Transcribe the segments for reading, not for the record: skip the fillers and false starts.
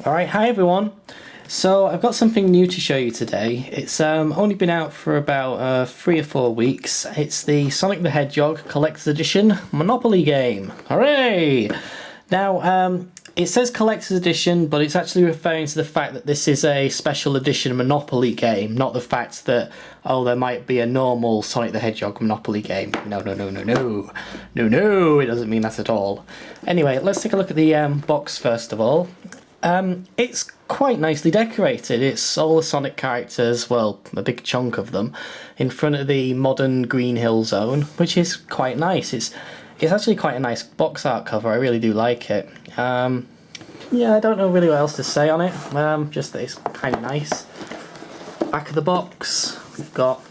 Alright, hi everyone. So I've got something new to show you today. It's only been out for about 3 or 4 weeks. It's the Sonic the Hedgehog Collector's Edition Monopoly game. Hooray! Now, it says Collector's Edition, but it's actually referring to the fact that this is a special edition Monopoly game, not the fact that, oh, there might be a normal Sonic the Hedgehog Monopoly game. No, no, no, no, no. No, no, it doesn't mean that at all. Anyway, let's take a look at the box first of all. It's quite nicely decorated. It's all the Sonic characters, well, a big chunk of them, in front of the modern Green Hill Zone, which is quite nice. It's actually quite a nice box art cover. I really do like it. Yeah, I don't know really what else to say on it. Just that it's kind of nice. Back of the box, we've got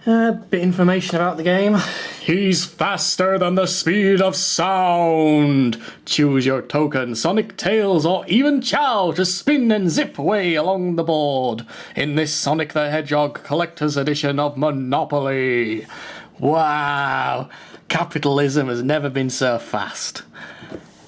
a bit of information about the game. He's faster than the speed of sound. Choose your token, Sonic, Tails, or even Chow to spin and zip away along the board in this Sonic the Hedgehog Collector's Edition of Monopoly. Wow, capitalism has never been so fast.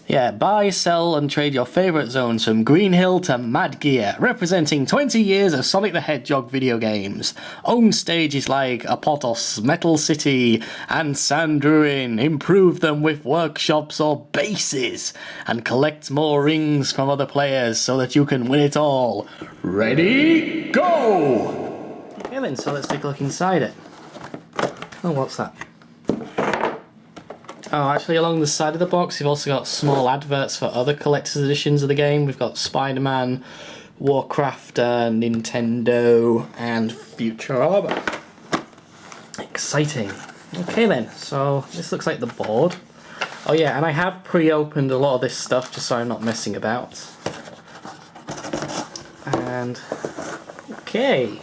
Yeah, buy, sell and trade your favourite zones from Green Hill to Mad Gear, representing 20 years of Sonic the Hedgehog video games. Own stages like Apotos, Metal City and Sand Ruin, improve them with workshops or bases, and collect more rings from other players so that you can win it all. Ready, go! Okay then, so let's take a look inside it. Oh, what's that? Oh, actually along the side of the box you've also got small adverts for other collector's editions of the game. We've got Spider-Man, Warcraft, Nintendo and Futurama. Exciting. Okay then, so this looks like the board. Oh yeah, and I have pre-opened a lot of this stuff just so I'm not messing about. And okay.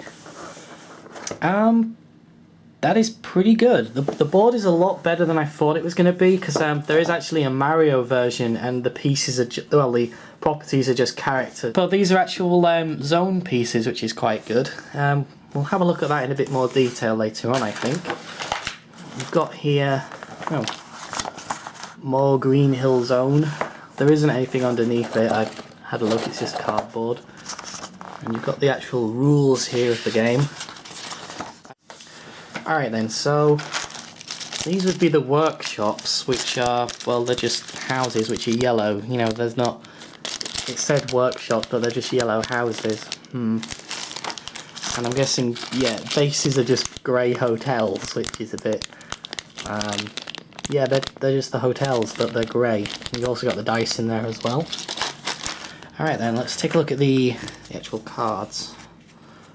That is pretty good. The board is a lot better than I thought it was going to be, because there is actually a Mario version and the pieces are the properties are just characters. But these are actual zone pieces, which is quite good. We'll have a look at that in a bit more detail later on, I think. We've got here more Green Hill Zone. There isn't anything underneath it. I had a look, it's just cardboard. And you've got the actual rules here of the game. Alright then, so these would be the workshops, which are, well, they're just houses which are yellow. You know, there's not, it said workshop, but they're just yellow houses. And I'm guessing, yeah, bases are just grey hotels, which is a bit, yeah, they're just the hotels, but they're grey. You've also got the dice in there as well. Alright then, let's take a look at the actual cards.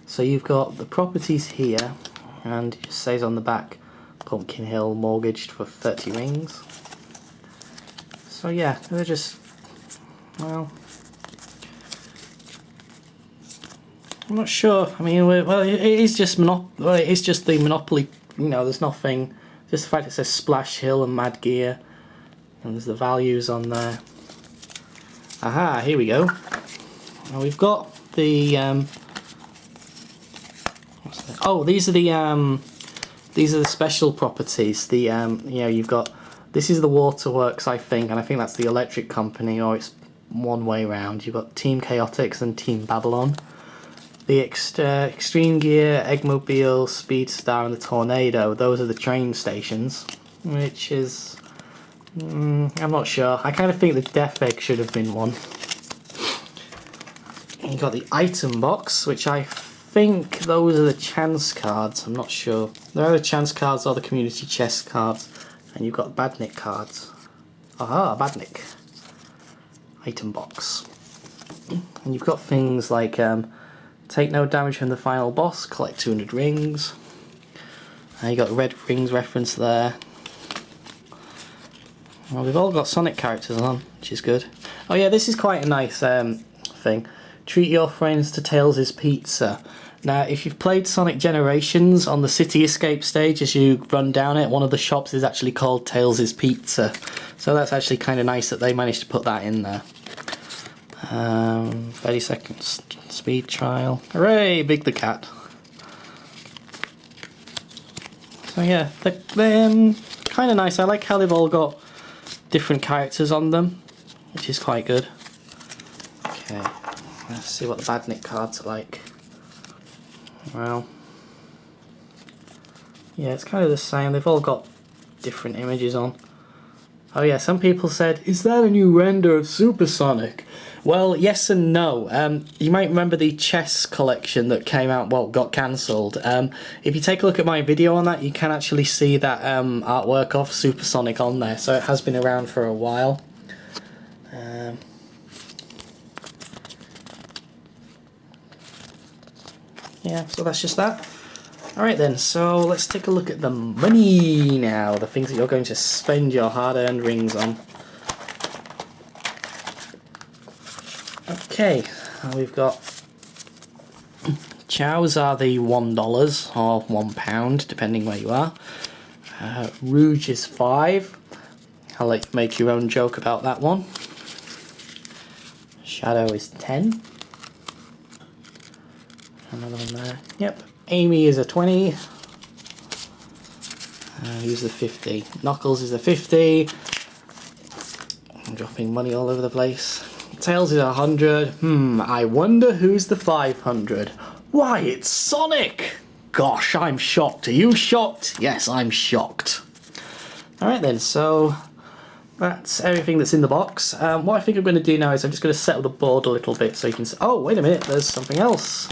So you've got the properties here. And it just says on the back, Pumpkin Hill mortgaged for 30 rings. So yeah, they're just, well, I'm not sure. I mean, well, it is just it's just the Monopoly. You know, there's nothing. Just the fact it says Splash Hill and Mad Gear, and there's the values on there. Aha! Here we go. Now we've got the. Oh, these are the special properties. The you know, you've got, this is the waterworks, I think, and I think that's the electric company, or it's one way round. You've got Team Chaotix and Team Babylon. The Extreme Gear, Eggmobile, Speedstar, and the Tornado. Those are the train stations, which is, I'm not sure. I kind of think the Death Egg should have been one. And you've got the item box, which I think those are the chance cards. I'm not sure. They're either chance cards or the community chest cards. And you've got Badnik cards. Aha, Badnik. Item box. And you've got things like take no damage from the final boss, collect 200 rings. And you got red rings reference there. Well, we've all got Sonic characters on, which is good. Oh yeah, this is quite a nice thing. Treat your friends to Tails' Pizza. Now, if you've played Sonic Generations on the City Escape stage, as you run down it, one of the shops is actually called Tails' Pizza. So that's actually kind of nice that they managed to put that in there. 30 seconds speed trial. Hooray! Big the Cat. So yeah, they're kind of nice. I like how they've all got different characters on them, which is quite good. Okay, let's see what the Badnik cards are like. Well, yeah, it's kind of the same. They've all got different images on. Oh yeah, some people said, is that a new render of Supersonic? Well, yes and no. You might remember the chess collection that came out, well, got cancelled. If you take a look at my video on that, you can actually see that artwork of Supersonic on there, so it has been around for a while. Yeah, so that's just that. Alright then, so let's take a look at the money now, the things that you're going to spend your hard-earned rings on. Okay, we've got chows are the $1 or £1, depending where you are. Rouge is 5. I'll let you make your own joke about that one. Shadow is 10. Another one there. Yep. Amy is a 20. Use the 50. Knuckles is a 50. I'm dropping money all over the place. Tails is 100. I wonder who's the 500. Why, it's Sonic! Gosh, I'm shocked. Are you shocked? Yes, I'm shocked. Alright then, so that's everything that's in the box. What I think I'm going to do now is I'm just going to settle the board a little bit so you can see. Oh, wait a minute, there's something else.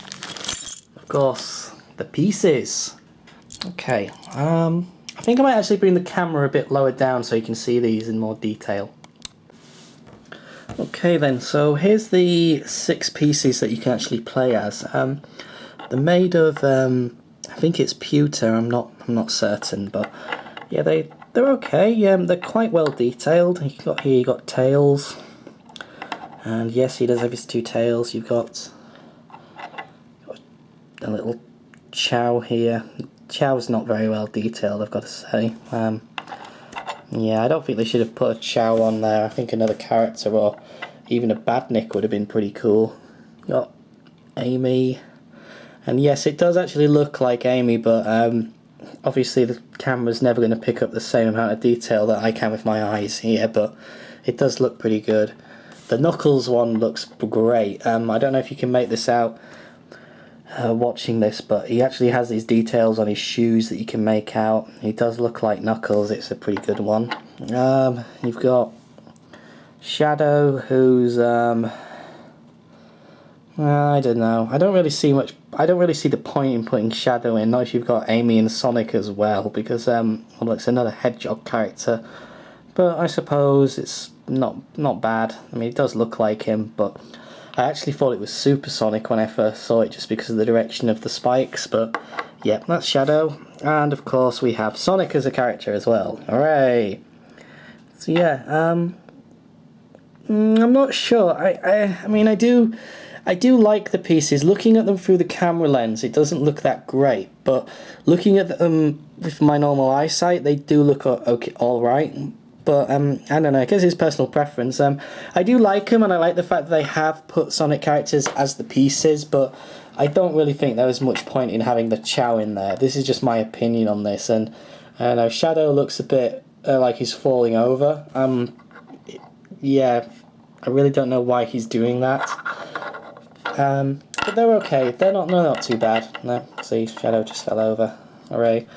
Of course, the pieces. Okay, I think I might actually bring the camera a bit lower down so you can see these in more detail. Okay then, so here's the 6 pieces that you can actually play as. They're made of, I think it's pewter. I'm not certain, but yeah, they're okay. They're quite well detailed. You got tails, and yes, he does have his 2 tails. You've got a little chow here. Chow's not very well detailed, I've got to say. Yeah, I don't think they should have put a chow on there. I think another character or even a Badnik would have been pretty cool. Got Amy. And yes, it does actually look like Amy, but obviously the camera's never going to pick up the same amount of detail that I can with my eyes here, but it does look pretty good. The Knuckles one looks great. I don't know if you can make this out watching this, but he actually has these details on his shoes that you can make out. He does look like Knuckles. It's a pretty good one. You've got Shadow, who's I don't know. I don't really see the point in putting Shadow in. Not if you've got Amy and Sonic as well, because well, it's another Hedgehog character. But I suppose it's not bad. I mean, it does look like him, but I actually thought it was Supersonic when I first saw it, just because of the direction of the spikes. But yeah, that's Shadow, and of course we have Sonic as a character as well. Hooray! So yeah, I'm not sure. I mean, I do like the pieces. Looking at them through the camera lens, it doesn't look that great, but looking at them with my normal eyesight, they do look okay, all right. But I don't know, I guess it's personal preference. I do like them, and I like the fact that they have put Sonic characters as the pieces, but I don't really think there was much point in having the chow in there. This is just my opinion on this, and I know Shadow looks a bit like he's falling over. Yeah, I really don't know why he's doing that. But they're okay. They're not too bad. No, see, Shadow just fell over. Hooray.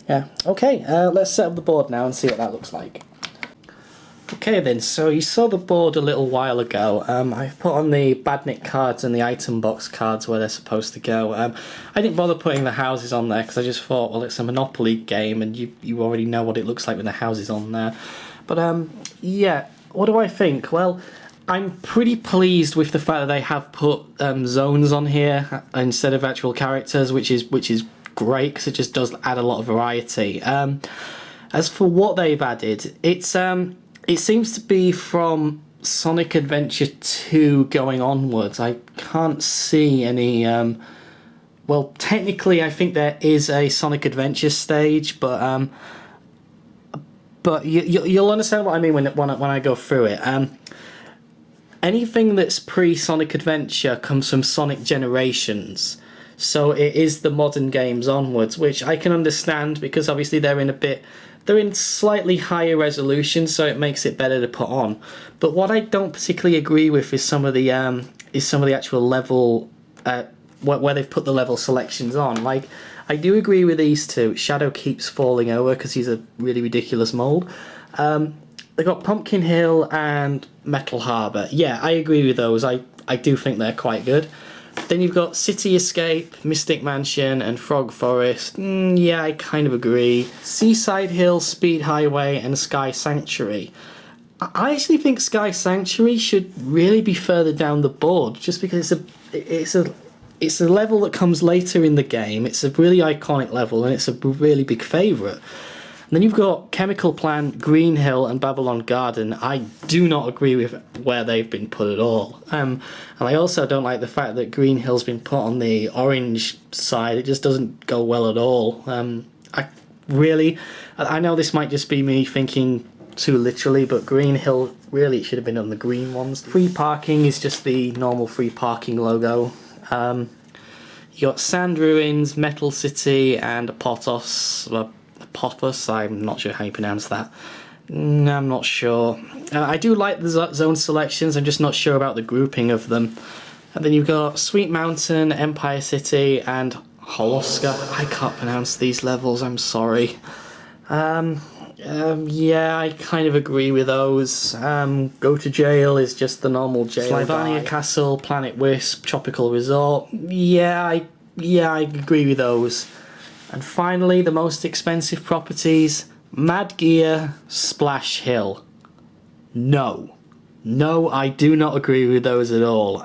Yeah, okay, let's set up the board now and see what that looks like. Okay then, so you saw the board a little while ago. I've put on the Badnik cards and the item box cards where they're supposed to go. I didn't bother putting the houses on there because I just thought, well, it's a Monopoly game and you already know what it looks like when the house is on there. But yeah, what do I think? Well, I'm pretty pleased with the fact that they have put zones on here instead of actual characters, which is great because it just does add a lot of variety. As for what they've added, it seems to be from Sonic Adventure 2 going onwards. I can't see any. Well, technically, I think there is a Sonic Adventure stage, but you'll understand what I mean when I go through it. Anything that's pre-Sonic Adventure comes from Sonic Generations. So it is the modern games onwards, which I can understand because obviously they're they're in slightly higher resolution, so it makes it better to put on. But what I don't particularly agree with is some of the actual level where they've put the level selections on. Like, I do agree with these two. Shadow keeps falling over because he's a really ridiculous mold. They've got Pumpkin Hill and Metal Harbour. Yeah, I agree with those. I do think they're quite good. Then you've got City Escape, Mystic Mansion, and Frog Forest. Yeah, I kind of agree. Seaside Hill, Speed Highway, and Sky Sanctuary. I actually think Sky Sanctuary should really be further down the board, just because it's a level that comes later in the game. It's a really iconic level, and it's a really big favourite. And then you've got Chemical Plant, Green Hill, and Babylon Garden. I do not agree with where they've been put at all. And I also don't like the fact that Green Hill's been put on the orange side. It just doesn't go well at all. I know this might just be me thinking too literally, but Green Hill, really, it should have been on the green ones. Free parking is just the normal free parking logo. You got Sand Ruins, Metal City, and Potos. Popus, I'm not sure how you pronounce that. I'm not sure. I do like the zone selections, I'm just not sure about the grouping of them. And then you've got Sweet Mountain, Empire City, and Holoska. I can't pronounce these levels, I'm sorry. Yeah, I kind of agree with those. Go to Jail is just the normal jail. Slivania Castle, Planet Wisp, Tropical Resort. Yeah, I agree with those. And finally, the most expensive properties, Mad Gear, Splash Hill. No, I do not agree with those at all.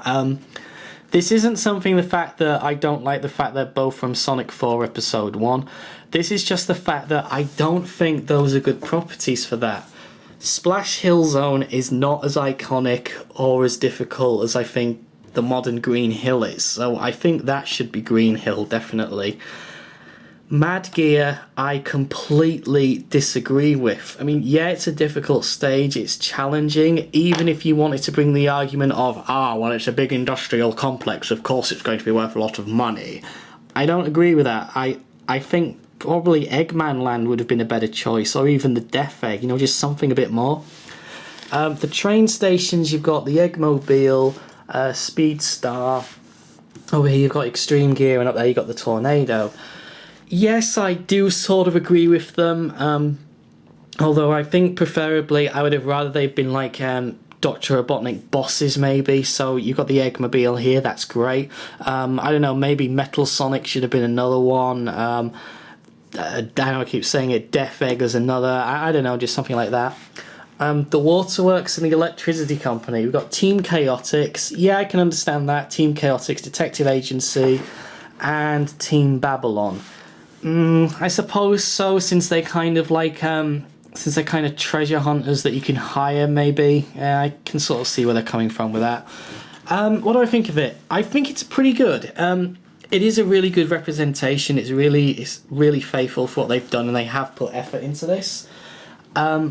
This isn't something, the fact that I don't like the fact they're both from Sonic 4 Episode 1. This is just the fact that I don't think those are good properties for that. Splash Hill Zone is not as iconic or as difficult as I think the modern Green Hill is. So I think that should be Green Hill, definitely. Mad Gear, I completely disagree with. I mean, yeah, it's a difficult stage, it's challenging, even if you wanted to bring the argument of, well, it's a big industrial complex, of course it's going to be worth a lot of money. I don't agree with that. I think probably Eggman Land would have been a better choice, or even the Death Egg, just something a bit more. The train stations, you've got the Eggmobile, Speed Star, over here you've got Extreme Gear, and up there you've got the Tornado. Yes, I do sort of agree with them, although I think preferably I would have rather they've been like Dr. Robotnik bosses maybe. So you've got the Eggmobile here, that's great. I don't know, maybe Metal Sonic should have been another one. I know I keep saying it, Death Egg is another, I don't know, just something like that. The Waterworks and the Electricity Company. We've got Team Chaotix, yeah, I can understand that. Team Chaotix, Detective Agency, and Team Babylon. I suppose so, since they kind of like, since they're kind of treasure hunters that you can hire, maybe. I can sort of see where they're coming from with that. What do I think of it? I think it's pretty good. It is a really good representation. It's really faithful for what they've done, and they have put effort into this. I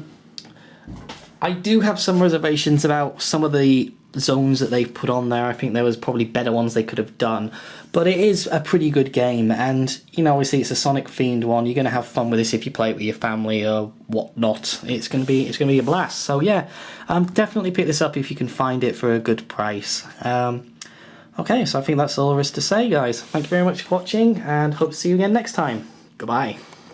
do have some reservations about some of the zones that they've put on there. I think there was probably better ones they could have done, but it is a pretty good game, and obviously it's a Sonic themed one. You're going to have fun with this if you play it with your family or whatnot. It's going to be a blast. So yeah, definitely pick this up if you can find it for a good price. Okay, so I think that's all there is to say, guys. Thank you very much for watching, and hope to see you again next time. Goodbye.